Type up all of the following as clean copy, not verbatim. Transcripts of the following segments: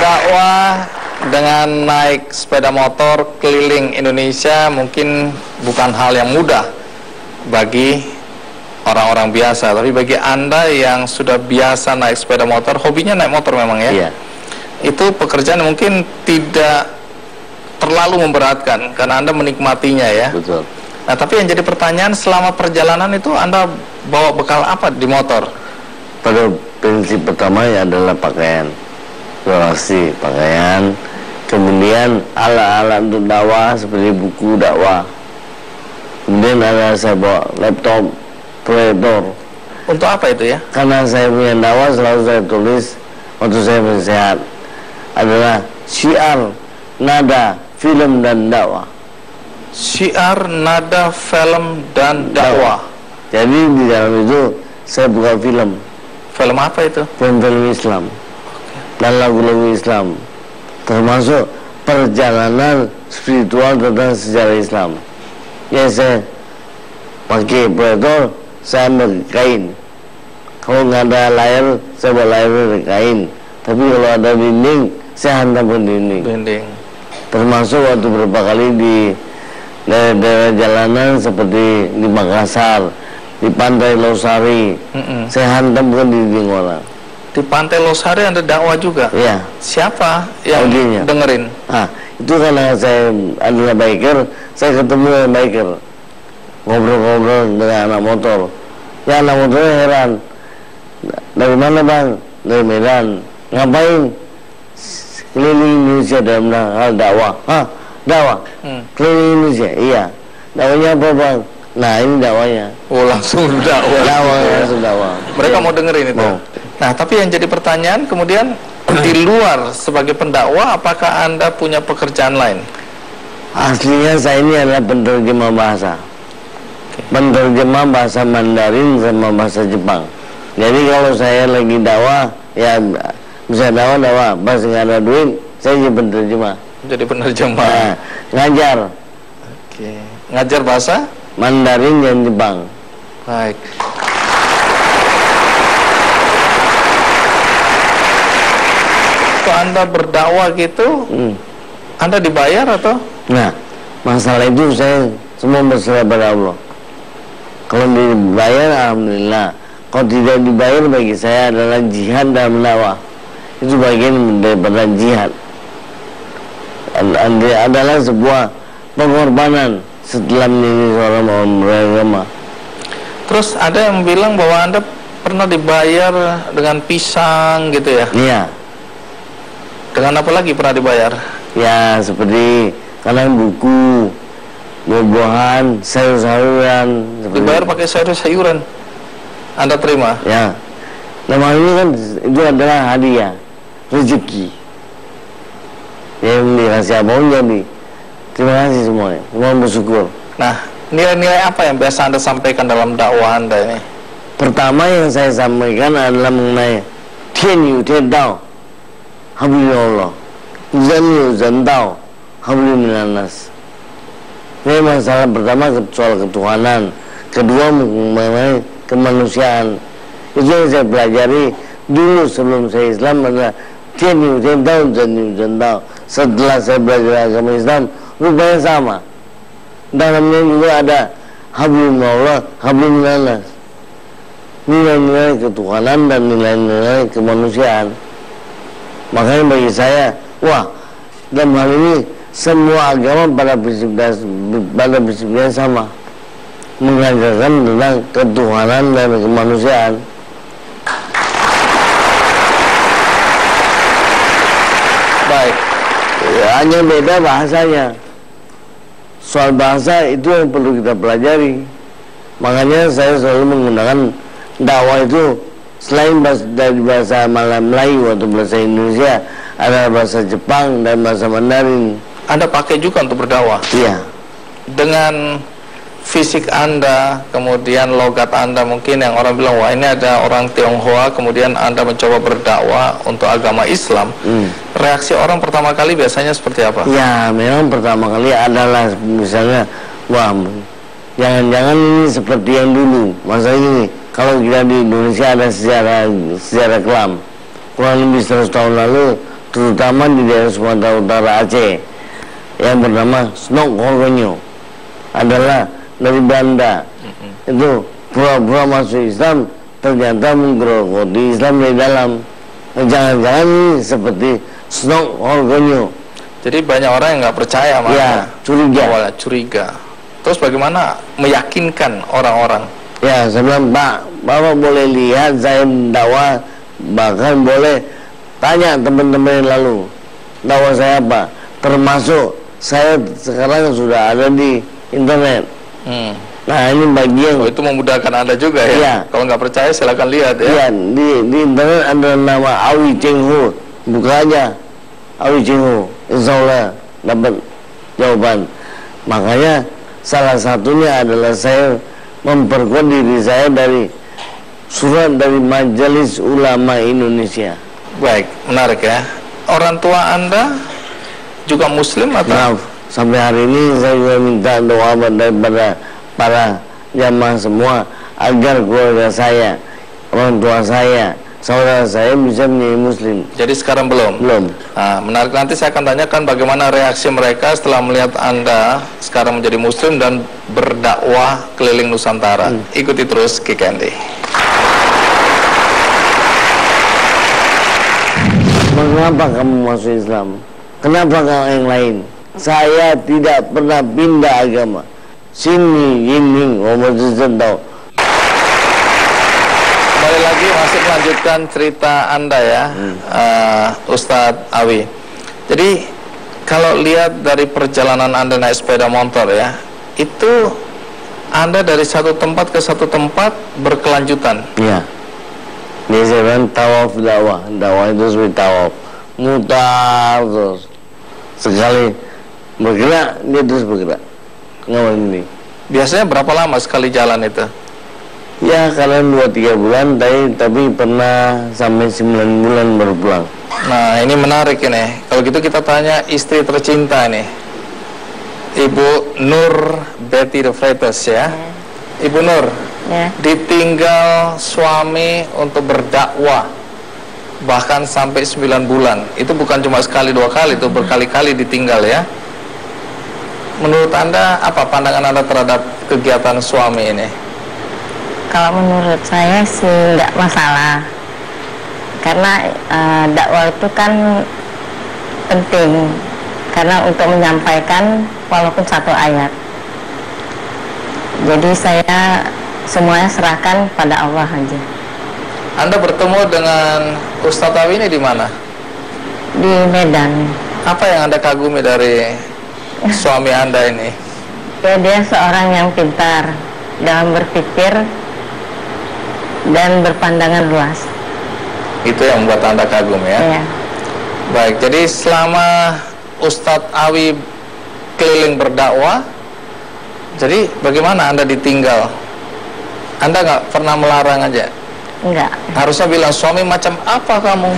berdakwah dengan naik sepeda motor keliling Indonesia mungkin bukan hal yang mudah bagi orang-orang biasa, tapi bagi Anda yang sudah biasa naik sepeda motor, hobinya naik motor memang ya, Iya. itu pekerjaan mungkin tidak terlalu memberatkan karena Anda menikmatinya ya. Betul. Nah, tapi yang jadi pertanyaan, selama perjalanan itu Anda bawa bekal apa di motor? Pada prinsip pertama ya adalah pakaian, relasi pakaian, kemudian alat-alat untuk dakwah seperti buku dakwah, kemudian ada saya bawa laptop, proyektor. Untuk apa itu ya? Karena saya punya dakwah selalu saya tulis waktu saya masih sehat adalah syiar, nada, film dan dakwah. Syiar, nada, film dan dakwah. Jadi di dalam itu saya buka film. Film apa itu? Film-film Islam dan lagu-lagu Islam, termasuk perjalanan spiritual tentang sejarah Islam. Ya, saya pakai proyektor, saya ambil kain. Kalau nggak ada layar, saya buat layar dari kain. Tapi kalau ada dinding, saya hantamkan dinding. Dinding. Termasuk waktu beberapa kali di daerah jalanan seperti di Makassar, di Pantai Losari, saya hantamkan dinding orang. Di Pantai Losari ada dakwah juga? Iya. Siapa yang Audinya dengerin? Itu karena saya adalah biker, saya ketemu dengan biker, ngobrol-ngobrol dengan anak motor. Ya, anak motornya heran, dari mana bang? Dari Medan. Ngapain? Keliling Indonesia dalam hal dakwah. Dakwah? Keliling Indonesia? Iya. Dakwahnya apa bang? Nah, ini dakwahnya. Oh, langsung dakwah. Langsung dakwah. Mereka mau dengerin itu. Nah, tapi yang jadi pertanyaan kemudian di luar sebagai pendakwah, apakah Anda punya pekerjaan lain? Aslinya saya ini adalah penerjemah bahasa. Penerjemah bahasa Mandarin sama bahasa Jepang. Jadi kalau saya lagi dakwah, ya bisa dakwah, pas nggak ada duit, saya jadi penerjemah. Jadi penerjemah. Nah, ngajar. Oke. Ngajar bahasa Mandarin dan Jepang. Baik. Kalau Anda berdakwah gitu, Anda dibayar atau? Nah, masalah itu saya semua berserah pada Allah. Kalau dibayar, alhamdulillah. Kalau tidak dibayar, bagi saya adalah jihad dalam dakwah. Itu bagian daripada jihad. Adalah sebuah pengorbanan setelah menjadi seorang beragama. Terus ada yang bilang bahwa Anda pernah dibayar dengan pisang gitu ya? Iya. Dengan apa lagi pernah dibayar? Ya, seperti kadang buku, buah-buahan, sayur-sayuran. Dibayar pakai sayur-sayuran. Anda terima? Ya. Nama ini kan itu adalah hadiah, rezeki. Yang dikasih abang jadi. Terima kasih semuanya. Semua bersyukur. Nah, nilai-nilai apa yang biasa Anda sampaikan dalam dakwah Anda ini? Pertama yang saya sampaikan adalah mengenai Tian Yu Tian Dao, Hablillah, Zhen Yu Zhen Dao, Hablil minan nas. Ini masalah pertama soal ketuhanan. Kedua mengenai kemanusiaan. Itu yang saya pelajari dulu sebelum saya Islam adalah Tian Yu Tian Dao, Zhen Yu Zhen Dao. Setelah saya belajar agama Islam, rupanya sama. Dalamnya juga ada Hablillah, Hablil minan nas. Nilai-nilai ketuhanan dan nilai-nilai kemanusiaan. Makanya bagi saya, wah, dalam hal ini semua agama pada prinsipnya sama, mengajarkan tentang ketuhanan dan kemanusiaan. Baik. Ya, hanya beda bahasanya. Soal bahasa itu yang perlu kita pelajari. Makanya saya selalu menggunakan dakwah itu selain dari bahasa Melayu atau bahasa Indonesia, ada bahasa Jepang dan bahasa Mandarin. Anda pakai juga untuk berdakwah? Iya. Dengan fisik Anda, kemudian logat Anda mungkin yang orang bilang, wah ini ada orang Tionghoa, kemudian Anda mencoba berdakwah untuk agama Islam. Reaksi orang pertama kali biasanya seperti apa? Ya, memang pertama kali adalah misalnya, wah, jangan-jangan ini seperti yang dulu. Masa ini, kalau kita di Indonesia ada sejarah kelam. Kurang lebih 100 tahun lalu, terutama di daerah Sumatera Utara Aceh, yang bernama Snok Horgonyo, adalah dari Belanda. Itu pura-pura masuk Islam, ternyata menggerogoti Islam dari dalam. Jangan-jangan ini seperti Snok Horgonyo. Jadi banyak orang yang nggak percaya, ya, curiga. Awalnya curiga. Terus bagaimana meyakinkan orang-orang? Ya, saya bilang, Pak, Bapak boleh lihat saya dakwah, bahkan boleh tanya teman-teman yang lalu dakwah saya apa, termasuk saya sekarang sudah ada di internet. Nah, ini bagian itu memudahkan Anda juga ya. Ya. Kalau nggak percaya silakan lihat ya. Ya, di internet ada nama Awi Cheng Ho, buka aja Awi Cheng Ho, insya Allah dapat jawaban. Makanya salah satunya adalah saya memperkuat diri saya dari surat dari Majelis Ulama Indonesia. Baik, menarik ya. Orang tua Anda juga Muslim atau? Maaf, sampai hari ini saya juga minta doa daripada para jamaah semua agar keluarga saya, orang tua saya, saudara saya bisa menjadi Muslim. Jadi sekarang belum? Belum. Nah, menarik, nanti saya akan tanyakan bagaimana reaksi mereka setelah melihat Anda sekarang menjadi Muslim dan berdakwah keliling Nusantara. Ikuti terus Kick Andy. Mengapa kamu masuk Islam? Kenapa kamu yang lain? Saya tidak pernah pindah agama. Sini, ini, ngomong tahu. Kembali lagi masih melanjutkan cerita Anda ya, Ustadz Awi. Jadi kalau lihat dari perjalanan Anda naik sepeda motor ya, itu Anda dari satu tempat ke satu tempat berkelanjutan. Iya. Dia bilang tawaf dakwah, dakwah itu seperti tawaf, mutar terus. Sekali bergerak, dia terus bergerak. Ngawal ini. Biasanya berapa lama sekali jalan itu? Ya, kalian 2-3 bulan, tapi pernah sampai 9 bulan baru pulang. Nah, ini menarik ini. Kalau gitu kita tanya istri tercinta ini, Ibu Nur Betty de Freitas ya. Ibu Nur, ditinggal suami untuk berdakwah bahkan sampai 9 bulan. Itu bukan cuma sekali 2 kali, itu berkali-kali ditinggal ya. Menurut Anda, apa pandangan Anda terhadap kegiatan suami ini? Kalau menurut saya sih nggak masalah, karena dakwah itu kan penting, karena untuk menyampaikan walaupun satu ayat. Jadi saya semuanya serahkan pada Allah aja. Anda bertemu dengan Ustadz Awi ini di mana? Di Medan. Apa yang Anda kagumi dari suami Anda ini? Ya, dia seorang yang pintar dalam berpikir dan berpandangan luas. Itu yang membuat Anda kagum ya? Iya. Baik, jadi selama Ustadz Awi keliling berdakwah, jadi bagaimana Anda ditinggal? Anda nggak pernah melarang aja? Enggak. Harusnya bilang, suami macam apa kamu?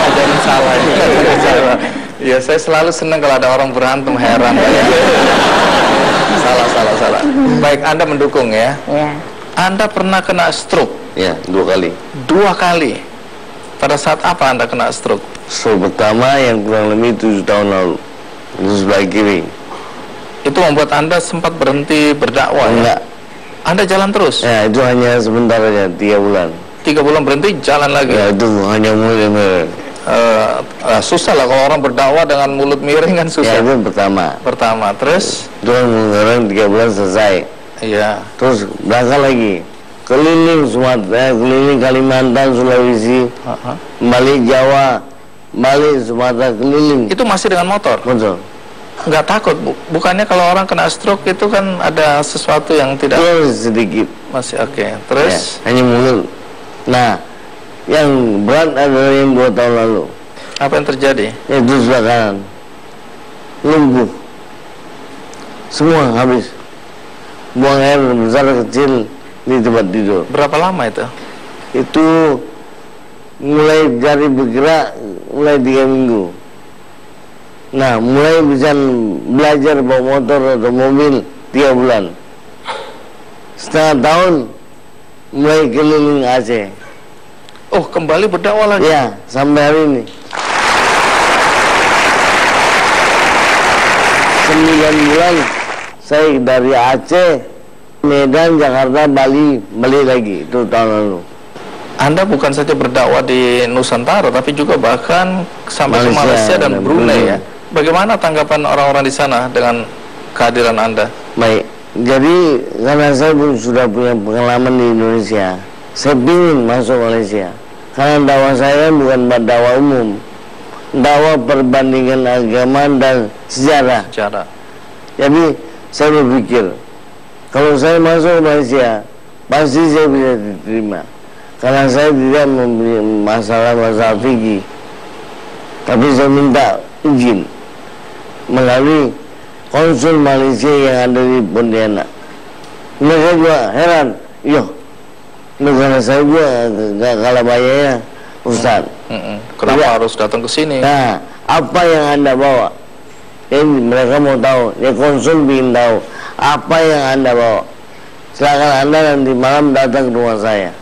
Ajarin salah ya. Ya, saya selalu senang kalau ada orang berantem, heran ya. Salah. Baik, Anda mendukung ya? Iya. Anda pernah kena stroke? Ya, 2 kali. 2 kali? Pada saat apa Anda kena stroke? Stroke pertama yang kurang lebih 7 tahun lalu. Itu sebelah kiri. Itu membuat Anda sempat berhenti berdakwah? Enggak. Ya? Anda jalan terus? Ya, itu hanya sebentar aja, 3 bulan. 3 bulan berhenti, jalan lagi? Ya, itu hanya mulut. Susah lah kalau orang berdakwah dengan mulut miring kan susah. Ya, itu pertama. Terus? Itu kan sekarang 3 bulan selesai. Iya. Terus berangkat lagi, keliling Sumatera, keliling Kalimantan, Sulawesi, balik Jawa, balik Sumatera, keliling. Itu masih dengan motor? Betul. Nggak takut? Bukannya kalau orang kena stroke itu kan ada sesuatu yang tidak? Terus sedikit. Masih oke. Terus? Ya, hanya mulut. Nah, yang berat adalah yang 2 tahun lalu. Apa yang terjadi? Itu sebelah kanan, lumpuh, semua habis. Buang air besar kecil di tempat tidur. Berapa lama itu? Itu mulai dari bergerak mulai 3 minggu. Nah, mulai bisa belajar bawa motor atau mobil 3 bulan. Setengah tahun mulai keliling Aceh. Oh, kembali berdakwah lagi? Ya, sampai hari ini. bulan saya dari Aceh, Medan, Jakarta, Bali, balik lagi itu tahun lalu. Anda bukan saja berdakwah di Nusantara, tapi juga bahkan sampai ke Malaysia dan Brunei ya. Bagaimana tanggapan orang-orang di sana dengan kehadiran Anda? Baik, jadi karena saya sudah punya pengalaman di Indonesia, saya ingin masuk Malaysia. Karena dakwah saya bukan dakwah umum, dakwah perbandingan agama dan sejarah. Jadi saya berpikir, kalau saya masuk Malaysia, pasti saya bisa diterima. Karena saya tidak mempunyai masalah fikih, tapi saya minta izin melalui konsul Malaysia yang ada di Pontianak. Mereka juga heran, negara saya juga gak kalah bayarnya, Ustaz. Kenapa harus datang ke sini? Nah, apa yang Anda bawa? Ini mereka mau tahu, ya konsul ingin tahu apa yang Anda bawa. Silakan Anda nanti malam datang ke rumah saya.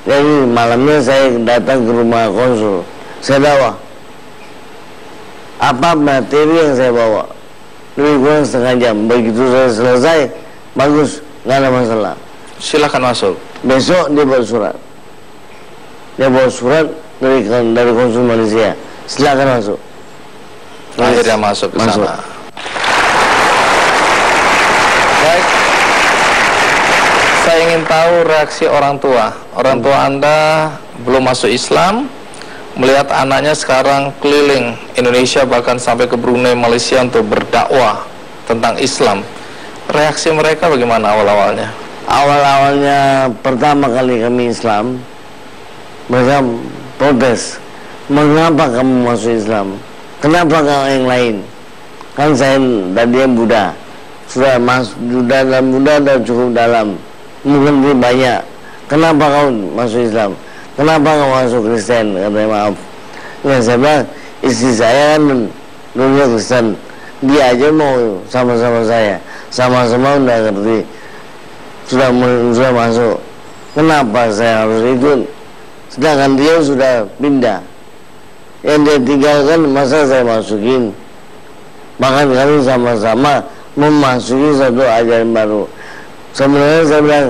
Jadi malamnya saya datang ke rumah konsul, saya dakwah apa materi yang saya bawa, lebih kurang setengah jam. Begitu saya selesai, bagus, nggak ada masalah, silakan masuk. Besok dia bawa surat dari konsul Malaysia, silakan masuk. Akhirnya masuk ke sana. Baik, saya ingin tahu reaksi orang tua. Orang tua Anda belum masuk Islam, melihat anaknya sekarang keliling Indonesia bahkan sampai ke Brunei, Malaysia untuk berdakwah tentang Islam. Reaksi mereka bagaimana awal-awalnya? Awal-awalnya pertama kali kami Islam, mereka protes. Mengapa kamu masuk Islam? Kenapa kamu yang lain? Kan saya tadinya Buddha, sudah masuk Buddha dan cukup dalam, mungkin banyak. Kenapa kamu masuk Islam? Kenapa kamu masuk Kristen? Katanya maaf. Ya saya bilang, istri saya kan dulunya Kristen, dia aja mau sama-sama saya, sama-sama udah ngerti, sudah masuk. Kenapa saya harus ikut? Sedangkan dia sudah pindah. Yang dia tinggalkan masa saya masukin? Bahkan kami sama-sama memasuki satu ajaran baru. Sebenarnya saya bilang,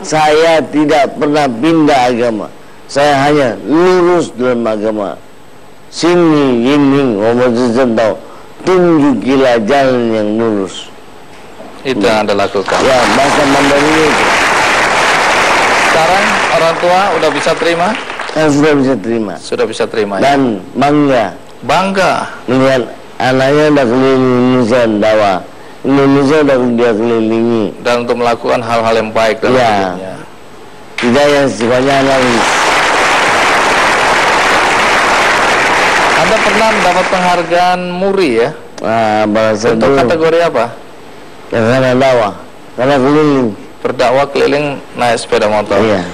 saya tidak pernah pindah agama, saya hanya lurus dalam agama. Sini yining tahu, tunjukilah jalan yang lurus. Itu yang Anda lakukan. Ya, bahasa Mandarin itu. Sekarang orang tua udah bisa terima? Sudah bisa terima. Sudah bisa terima. Dan bangga melihat anaknya udah keliling Indonesia dakwah. Indonesia udah dia kelilingi. Dan untuk melakukan hal-hal yang baik dalam hidupnya. Tidak yang sifatnya analis. Anda pernah mendapat penghargaan MURI ya? Untuk kategori apa? Ya, karena dakwah, karena keliling. Berdakwah keliling naik sepeda motor. Iya.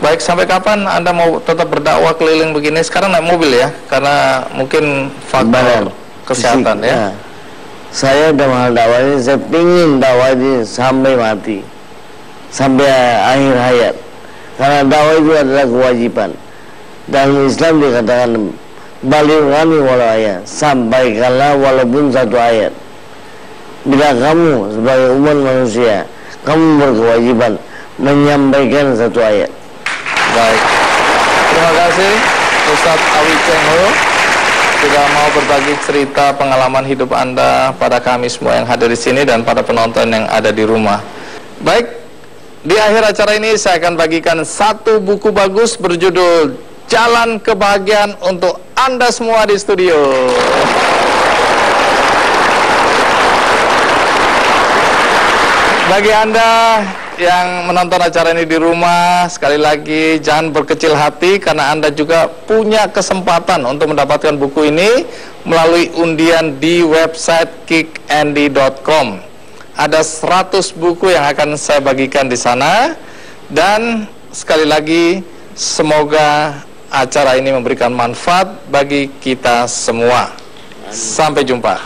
Baik, sampai kapan Anda mau tetap berdakwah keliling begini? Sekarang naik mobil ya? Karena mungkin faktor kesehatan ya. Nah, saya dalam dakwah ini, saya ingin dakwah ini sampai mati, sampai akhir hayat. Karena dakwah itu adalah kewajiban. Dalam Islam dikatakan, balighani walau ayat, sampaikanlah walaupun satu ayat. Bila kamu sebagai umat manusia, kamu berkewajiban menyampaikan satu ayat. Baik, terima kasih Ustadz Awi Cheng Ho sudah mau berbagi cerita pengalaman hidup Anda pada kami semua yang hadir di sini dan pada penonton yang ada di rumah. Baik, di akhir acara ini saya akan bagikan satu buku bagus berjudul Jalan Kebahagiaan untuk Anda semua di studio. Bagi Anda yang menonton acara ini di rumah, sekali lagi jangan berkecil hati karena Anda juga punya kesempatan untuk mendapatkan buku ini melalui undian di website kickandy.com. Ada 100 buku yang akan saya bagikan di sana dan sekali lagi semoga acara ini memberikan manfaat bagi kita semua. Sampai jumpa.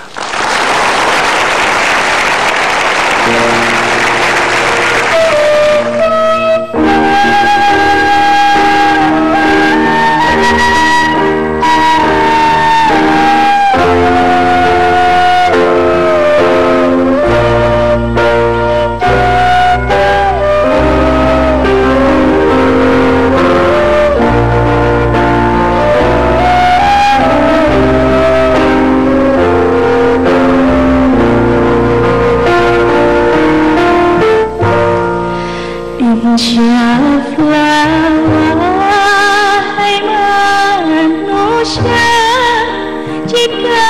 jika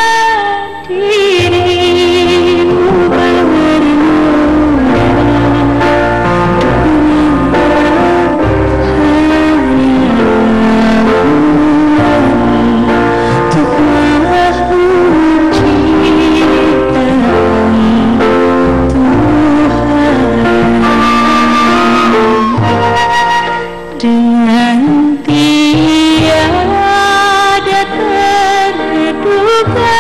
dirimu dengan tiada terduga.